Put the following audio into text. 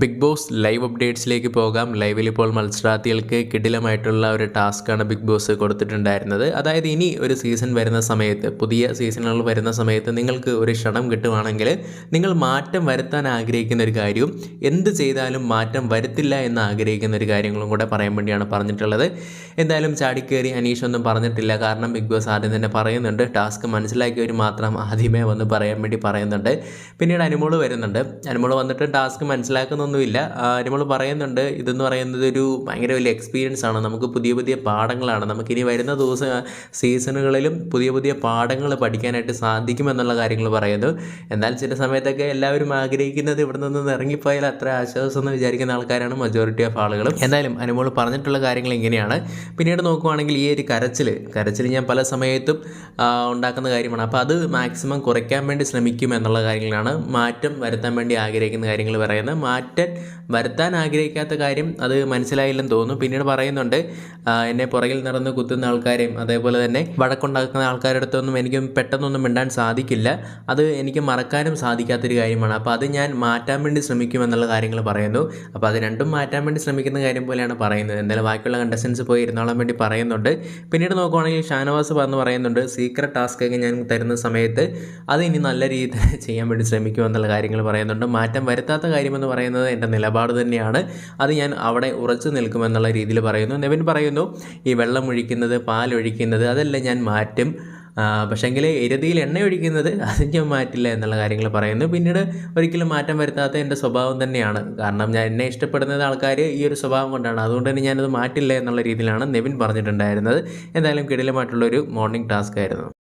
Big boss live അപ്ഡേറ്റ്സിലേക്ക് പോകാം. ലൈവിൽ ഇപ്പോൾ മത്സരാർത്ഥികൾക്ക് കിടിലമായിട്ടുള്ള ഒരു ടാസ്ക്കാണ് ബിഗ് ബോസ് കൊടുത്തിട്ടുണ്ടായിരുന്നത്. അതായത് ഇനി ഒരു സീസൺ വരുന്ന സമയത്ത്, പുതിയ സീസണുകൾ വരുന്ന സമയത്ത് നിങ്ങൾക്ക് ഒരു ക്ഷണം കിട്ടുവാണെങ്കിൽ നിങ്ങൾ മാറ്റം വരുത്താൻ ആഗ്രഹിക്കുന്ന ഒരു കാര്യവും എന്ത് ചെയ്താലും മാറ്റം വരുത്തില്ല എന്ന് ആഗ്രഹിക്കുന്ന ഒരു കാര്യങ്ങളും കൂടെ പറയാൻ വേണ്ടിയാണ് പറഞ്ഞിട്ടുള്ളത്. എന്തായാലും ചാടിക്കേറി അനീഷ് ഒന്നും പറഞ്ഞിട്ടില്ല. കാരണം ബിഗ് ബോസ് ആദ്യം തന്നെ പറയുന്നുണ്ട്, ടാസ്ക് മനസ്സിലാക്കിയവർ മാത്രം ആദ്യമേ വന്ന് പറയാൻ വേണ്ടി പറയുന്നുണ്ട്. പിന്നീട് അനുമോള് വരുന്നുണ്ട്. അനുമോള് വന്നിട്ട് ടാസ്ക് മനസ്സിലാക്കുന്നൊന്നുമില്ല. അനുമോള് പറയുന്നുണ്ട്, ഇതെന്ന് പറയുന്നത് ഒരു ഭയങ്കര വലിയ എക്സ്പീരിയൻസ് ആണ്, നമുക്ക് പുതിയ പുതിയ പാഠങ്ങളാണ്, നമുക്കിനി വരുന്ന സീസണുകളിലും പുതിയ പുതിയ പാഠങ്ങൾ പഠിക്കാനായിട്ട് സാധിക്കുമെന്നുള്ള കാര്യങ്ങൾ പറയുന്നു. എന്നാൽ ചില സമയത്തൊക്കെ എല്ലാവരും ആഗ്രഹിക്കുന്നത് ഇവിടെ നിന്ന് ഇറങ്ങിപ്പോയാൽ അത്ര ആശ്വാസം എന്ന് വിചാരിക്കുന്ന ആൾക്കാരാണ് മജോറിറ്റി ഓഫ് ആളുകളും. എന്തായാലും അനുമോള് പറഞ്ഞിട്ടുള്ള കാര്യങ്ങൾ ഇങ്ങനെയാണ്. പിന്നീട് നോക്കുവാണെങ്കിൽ ഈ ഒരു കരച്ചിൽ ഞാൻ പല സമയത്തും ഉണ്ടാക്കുന്ന കാര്യമാണ്. അപ്പോൾ അത് മാക്സിമം കുറയ്ക്കാൻ വേണ്ടി ശ്രമിക്കും എന്നുള്ള കാര്യങ്ങളാണ്. മാറ്റം വരുത്താൻ വേണ്ടി ആഗ്രഹിക്കുന്ന കാര്യങ്ങൾ പറയുന്നത്. മാറ്റം വരുത്താൻ ആഗ്രഹിക്കാത്ത കാര്യം അത് മനസ്സിലായില്ലെന്ന് തോന്നുന്നു. പിന്നീട് പറയുന്നുണ്ട്, എന്നെ പുറകിൽ നടന്ന് കുത്തുന്ന ആൾക്കാരെയും അതേപോലെ തന്നെ വഴക്കുണ്ടാക്കുന്ന ആൾക്കാരുടെ അടുത്തൊന്നും എനിക്ക് പെട്ടെന്നൊന്നും മിണ്ടാൻ സാധിക്കില്ല, അത് എനിക്ക് മറക്കാനും സാധിക്കാത്തൊരു കാര്യമാണ്. അപ്പോൾ അത് ഞാൻ മാറ്റാൻ വേണ്ടി ശ്രമിക്കുമെന്നുള്ള കാര്യങ്ങൾ പറയുന്നു. അപ്പോൾ അത് രണ്ടും മാറ്റാൻ വേണ്ടി ശ്രമിക്കുന്ന കാര്യം പോലെയാണ് പറയുന്നത്. എന്തായാലും ബാക്കിയുള്ള കണ്ടസ്റ്റൻസ് പോയി ഇരുന്നോളാൻ വേണ്ടി പറയുന്നുണ്ട്. പിന്നീട് നോക്കുവാണെങ്കിൽ ഷാനവാസ് പറയുന്നുണ്ട്, സീക്രട്ട് ടാസ്ക് ഒക്കെ ഞാൻ തരുന്ന സമയത്ത് അത് ഇനി നല്ല രീതിയിൽ ചെയ്യാൻ വേണ്ടി ശ്രമിക്കുമെന്നുള്ള കാര്യങ്ങൾ പറയുന്നുണ്ട്. മാറ്റം വരുത്താത്ത കാര്യമെന്ന് പറയുന്നത് എൻ്റെ നിലപാട് തന്നെയാണ്, അത് ഞാൻ അവിടെ ഉറച്ചു നിൽക്കുമെന്നുള്ള രീതിയിൽ പറയുന്നു. നെവിൻ പറയുന്നു, ഈ വെള്ളം ഒഴിക്കുന്നത്, പാലൊഴിക്കുന്നത് അതെല്ലാം ഞാൻ മാറ്റും, പക്ഷേങ്കിൽ എരുതിയിൽ എണ്ണ ഒഴിക്കുന്നത് അത് ഞാൻ മാറ്റില്ല എന്നുള്ള കാര്യങ്ങൾ പറയുന്നു. പിന്നീട് ഒരിക്കലും മാറ്റം വരുത്താത്ത എൻ്റെ സ്വഭാവം തന്നെയാണ്, കാരണം എന്നെ ഇഷ്ടപ്പെടുന്നത് ആൾക്കാർ ഈ ഒരു സ്വഭാവം കൊണ്ടാണ്, അതുകൊണ്ട് തന്നെ ഞാനത് മാറ്റില്ല എന്നുള്ള രീതിയിലാണ് നെവിൻ പറഞ്ഞിട്ടുണ്ടായിരുന്നത്. എന്തായാലും കിടിലമായിട്ടുള്ളൊരു മോർണിംഗ് ടാസ്ക് ആയിരുന്നു.